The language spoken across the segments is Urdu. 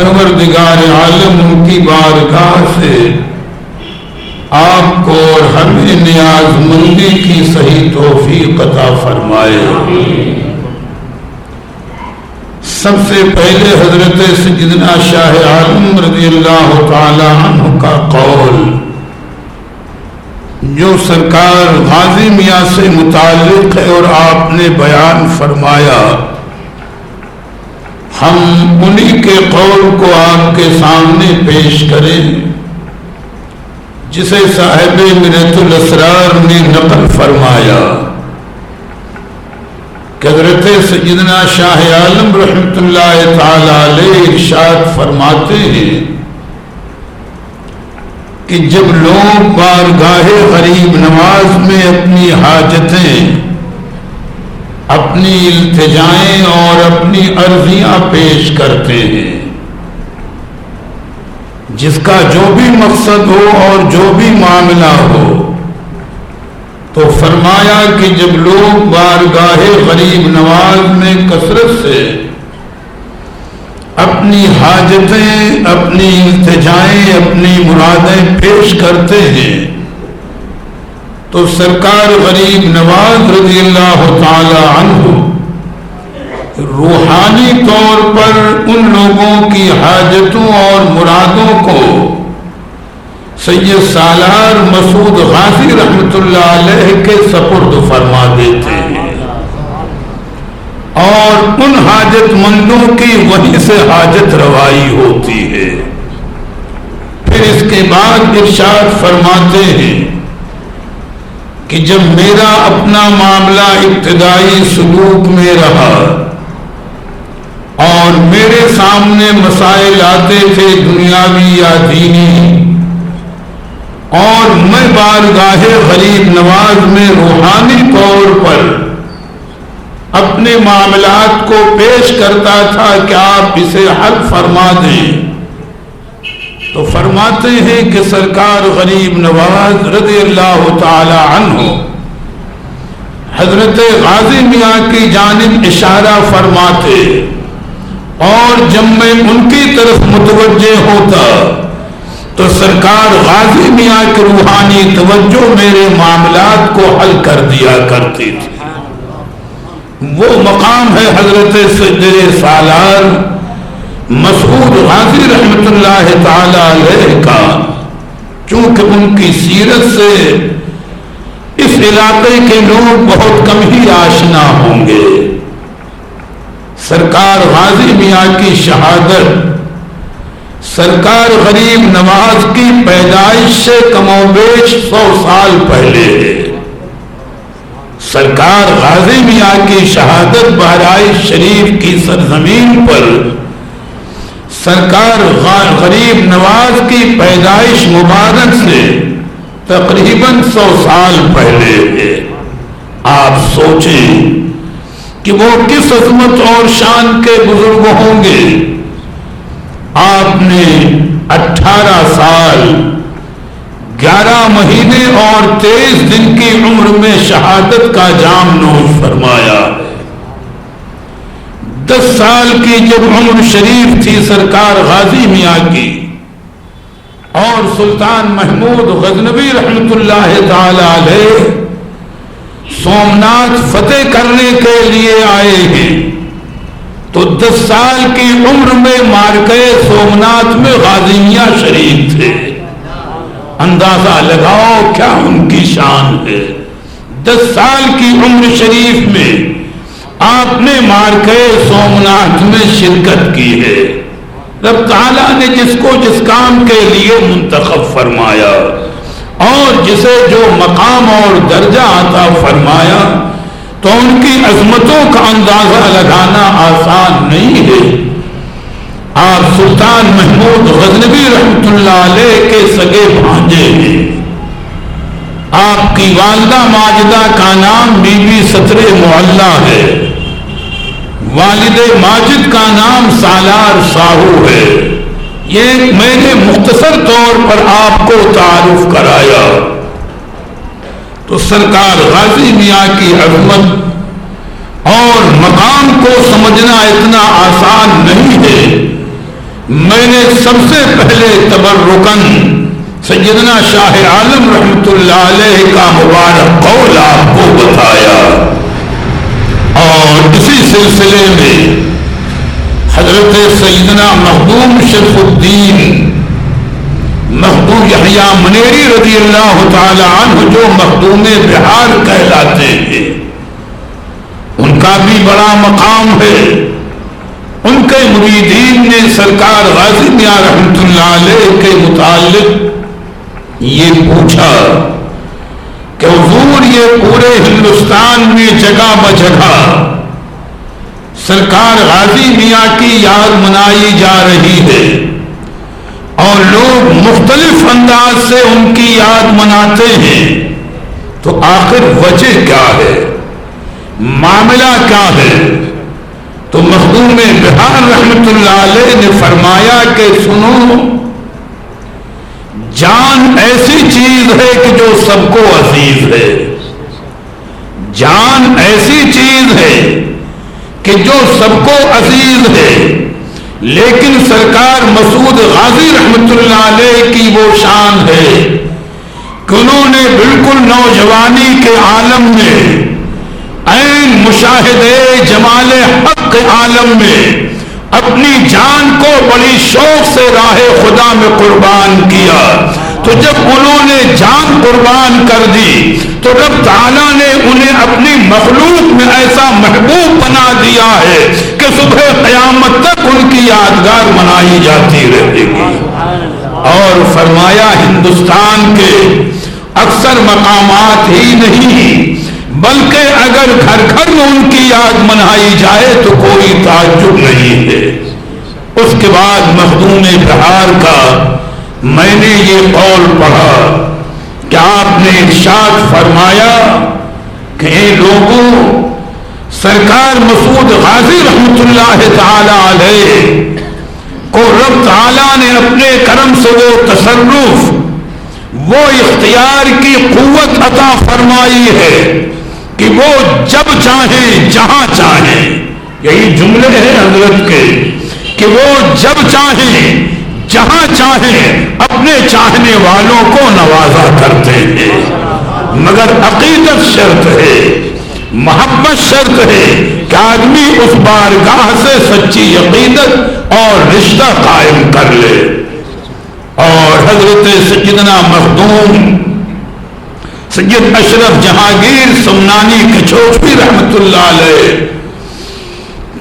پروردگار عالم ان کی بارگاہ سے آپ کو اور ہمیں نیاز مندی کی صحیح توفیق عطا فرمائے۔ سب سے پہلے حضرت سیدنا شاہ عالم رضی اللہ تعالی عنہ کا قول جو سرکار غازی میاں سے متعلق ہے اور آپ نے بیان فرمایا، ہم انہی کے قول کو آپ کے سامنے پیش کریں جسے صاحب منت الاسرار نے نقل فرمایا کہ حضرت سیدنا شاہ عالم رحمۃ اللہ تعالی علیہ ارشاد فرماتے ہیں کہ جب لوگ بارگاہ غریب نواز میں اپنی حاجتیں، اپنی التجائیں اور اپنی عرضیاں پیش کرتے ہیں، جس کا جو بھی مقصد ہو اور جو بھی معاملہ ہو، تو فرمایا کہ جب لوگ بارگاہ غریب نواز میں کثرت سے اپنی حاجتیں، اپنی التجائیں، اپنی مرادیں پیش کرتے ہیں تو سرکار غریب نواز رضی اللہ تعالی عنہ روحانی طور پر ان لوگوں کی حاجتوں اور مرادوں کو سید سالار مسعود غازی رحمۃ اللہ علیہ کے سپرد فرما دیتے ہیں اور ان حاجت مندوں کی وہیں سے حاجت روائی ہوتی ہے۔ پھر اس کے بعد ارشاد فرماتے ہیں کہ جب میرا اپنا معاملہ ابتدائی سلوک میں رہا اور میرے سامنے مسائل آتے تھے دنیاوی یا دینی، اور میں بارگاہ غریب نواز میں روحانی طور پر اپنے معاملات کو پیش کرتا تھا کہ آپ اسے حل فرما دیں، تو فرماتے ہیں کہ سرکار غریب نواز رضی اللہ تعالی عنہ حضرت غازی میاں کی جانب اشارہ فرماتے، اور جب میں ان کی طرف متوجہ ہوتا تو سرکار غازی میاں کی روحانی توجہ میرے معاملات کو حل کر دیا کرتی تھی۔ وہ مقام ہے حضرت سید سالار مسعود غازی رحمۃ اللہ تعالی علیہ کا، چونکہ ان کی سیرت سے اس علاقے کے لوگ بہت کم ہی آشنا ہوں گے۔ سرکار غازی میاں کی شہادت سرکار غریب نواز کی پیدائش سے کم و بیش 100 سال پہلے ہے۔ سرکار غازی میاں کی شہادت بہرائچ شریف کی سرزمین پر سرکار غریب نواز کی پیدائش مبارک سے تقریباً 100 سال پہلے ہے۔ آپ سوچیں کہ وہ کس عظمت اور شان کے بزرگ ہوں گے۔ آپ نے 18 سال 11 مہینے اور 23 دن کی عمر میں شہادت کا جام نوش فرمایا ہے۔ 10 سال کی جب عمر شریف تھی سرکار غازی میاں کی، اور سلطان محمود غزنوی رحمۃ اللہ تعالی علیہ سومناتھ فتح کرنے کے لیے آئے ہیں، تو 10 سال کی عمر میں مارکے سومناتھ میں غازی میاں شریف تھے۔ اندازہ لگاؤ کیا ان کی شان ہے۔ 10 سال کی عمر شریف میں آپ نے مارکے سومناتھ میں شرکت کی ہے۔ رب تعالیٰ نے جس کو جس کام کے لیے منتخب فرمایا اور جسے جو مقام اور درجہ عطا فرمایا، تو ان کی عظمتوں کا اندازہ لگانا آسان نہیں ہے۔ آپ سلطان محمود غزنوی رحمۃ اللہ علیہ کے سگے بھانجے ہیں۔ آپ کی والدہ ماجدہ کا نام بی بی ستر معلہ ہے، والد ماجد کا نام سالار ساہو ہے۔ یہ میں نے مختصر طور پر آپ کو تعارف کرایا۔ تو سرکار غازی میاں کی عظمت اور مقام کو سمجھنا اتنا آسان نہیں ہے میں نے سب سے پہلے تبرکن سیدنا شاہ عالم رحمت اللہ علیہ کا مبارک قول آپ کو بتایا، اور اسی سلسلے میں حضرت سیدنا مخدوم شرف الدین مخدوم یحییٰ منیری رضی اللہ تعالی عنہ جو مخدوم بہار کہلاتے ہیں، ان کا بھی بڑا مقام ہے۔ ان کے مریدین نے سرکار غازی میاں رحمت اللہ علیہ کے متعلق یہ پوچھا کہ حضور یہ پورے ہندوستان میں جگہ بجگہ سرکار غازی میاں کی یاد منائی جا رہی ہے اور لوگ مختلف انداز سے ان کی یاد مناتے ہیں، تو آخر وجہ کیا ہے، معاملہ کیا ہے؟ تو مخدوم بہار رحمت اللہ علیہ نے فرمایا کہ سنو، جان ایسی چیز ہے کہ جو سب کو عزیز ہے، جان ایسی چیز ہے کہ جو سب کو عزیز ہے، لیکن سرکار مسعود غازی رحمت اللہ علیہ کی وہ شان ہے کہ انہوں نے بالکل نوجوانی کے عالم میں عین مشاہدے جمال حق عالم میں اپنی جان کو بڑی شوق سے راہ خدا میں قربان کیا۔ تو جب انہوں نے جان قربان کر دی تو رب تعالیٰ نے انہیں اپنی مخلوق میں ایسا محبوب بنا دیا ہے کہ صبح قیامت تک ان کی یادگار منائی جاتی رہے گی۔ اور فرمایا ہندوستان کے اکثر مقامات ہی نہیں بلکہ اگر گھر گھر میں ان کی یاد منائی جائے تو کوئی تعجب نہیں ہے۔ اس کے بعد مخدوم بہار کا میں نے یہ قول پڑھا کہ آپ نے ارشاد فرمایا کہ اے لوگوں، سرکار مسعود غازی رحمت اللہ تعالی علیہ کو رب تعالیٰ نے اپنے کرم سے وہ تصرف، وہ اختیار کی قوت عطا فرمائی ہے کہ وہ جب چاہیں جہاں چاہیں، یہی جملے ہیں حضرت کے کہ وہ جب چاہیں جہاں چاہیں اپنے چاہنے والوں کو نوازا کرتے ہیں، مگر عقیدت شرط ہے، محبت شرط ہے کہ آدمی اس بارگاہ سے سچی عقیدت اور رشتہ قائم کر لے۔ اور حضرت سیدنا مخدوم سید اشرف جہانگیر سمنانی کچھوٹوی رحمت اللہ علیہ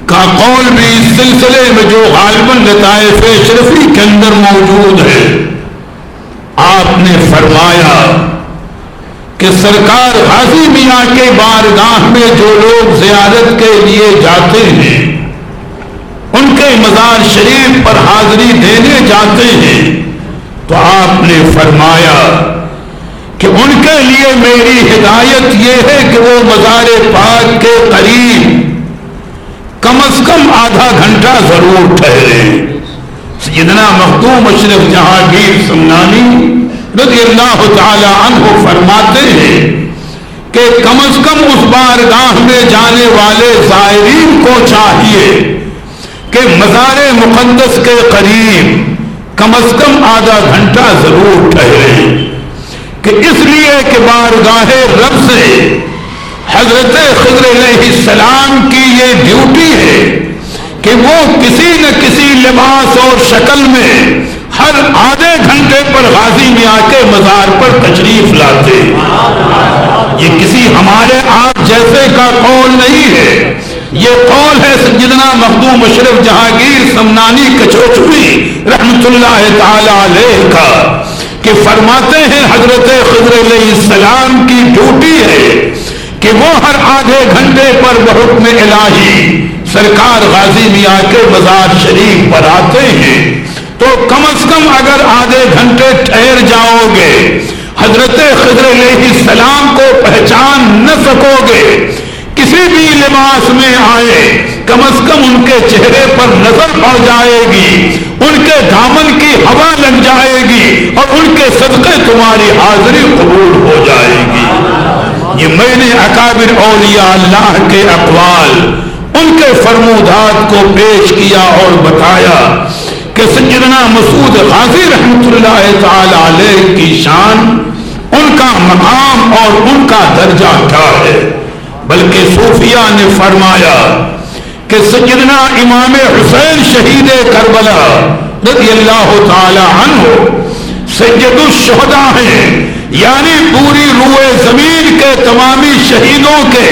کا قول بھی اس سلسلے میں جو غالباً لطائف اشرفی کے اندر موجود ہے، آپ نے فرمایا کہ سرکار غازی میاں کے بارگاہ میں جو لوگ زیارت کے لیے جاتے ہیں، ان کے مزار شریف پر حاضری دینے جاتے ہیں، تو آپ نے فرمایا کہ ان کے لیے میری ہدایت یہ ہے کہ وہ مزار پاک کے قریب کم از کم آدھا گھنٹہ ضرور ٹھہرے۔ سیدنا مخدوم اشرف جہانگیر سمنانی رضی اللہ تعالی عنہ فرماتے ہیں کہ کم از کم اس بارگاہ میں جانے والے زائرین کو چاہیے کہ مزار مقدس کے قریب کم از کم آدھا گھنٹہ ضرور ٹھہرے، کہ اس لیے کہ بارگاہ رب سے حضرت خضر علیہ السلام کی یہ ڈیوٹی ہے کہ وہ کسی نہ کسی لباس اور شکل میں ہر آدھے گھنٹے پر غازی میاں کے مزار پر تشریف لاتے۔ یہ کسی ہمارے آپ جیسے کا قول نہیں ہے، یہ قول ہے سیدنا مخدوم اشرف جہانگیر سمنانی کچھوٹوی رحمت اللہ تعالی علیہ کا، کہ فرماتے ہیں حضرت خضر علیہ السلام کی ڈیوٹی ہے کہ وہ ہر آدھے گھنٹے پر بحکم الہی سرکار غازی میاں کے مزار شریف پر آتے ہیں، تو کم از کم اگر آدھے گھنٹے ٹھہر جاؤ گے، حضرت خضر علیہ السلام کو پہچان نہ سکو گے، کسی بھی لباس میں آئے کم از کم ان کے چہرے پر نظر پڑ جائے گی، ان کے دامن کی ہوا لگ جائے گی اور ان کے صدقے تمہاری حاضری قبول ہو جائے گی۔ یہ میں نے اکابر اولیاء اللہ کے اقوال، ان کے فرمودات کو پیش کیا اور بتایا کہ سیدنا مسعود غازی رحمۃ اللہ تعالی علیہ کی شان، ان کا مقام اور ان کا درجہ کیا ہے؟ بلکہ صوفیہ نے فرمایا کہ سیدنا امام حسین شہید کربلا رضی اللہ تعالی عنہ سید الشہداء ہیں، یعنی پوری روئے زمین کے تمامی شہیدوں کے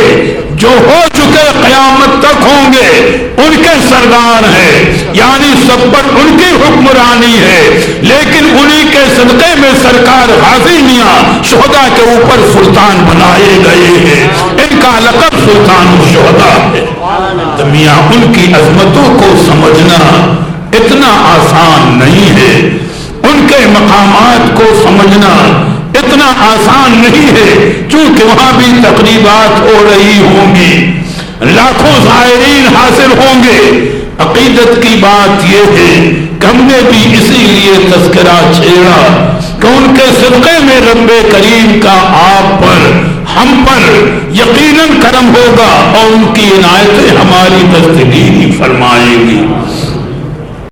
جو ہو چکے قیامت تک ہوں گے ان کے سردار ہیں، یعنی سب پر ان کی حکمرانی ہے، لیکن انہی کے صدقے میں سرکار غازی میاں شہداء کے اوپر سلطان بنائے گئے ہیں، ان کا لقب سلطان الشہداء ہے۔ تو میاں ان کی عظمتوں کو سمجھنا اتنا آسان نہیں ہے، ان کے مقامات کو سمجھنا اتنا آسان نہیں ہے، چونکہ وہاں بھی تقریبات ہو رہی ہوں گی، لاکھوں زائرین حاصل ہوں گے۔ عقیدت کی بات یہ ہے کہ ہم نے بھی اسی لیے تذکرہ چھیڑا کہ ان کے صدقے میں رب کریم کا آپ پر ہم پر یقیناً کرم ہوگا اور ان کی عنایتیں ہماری دستگیری فرمائے گی۔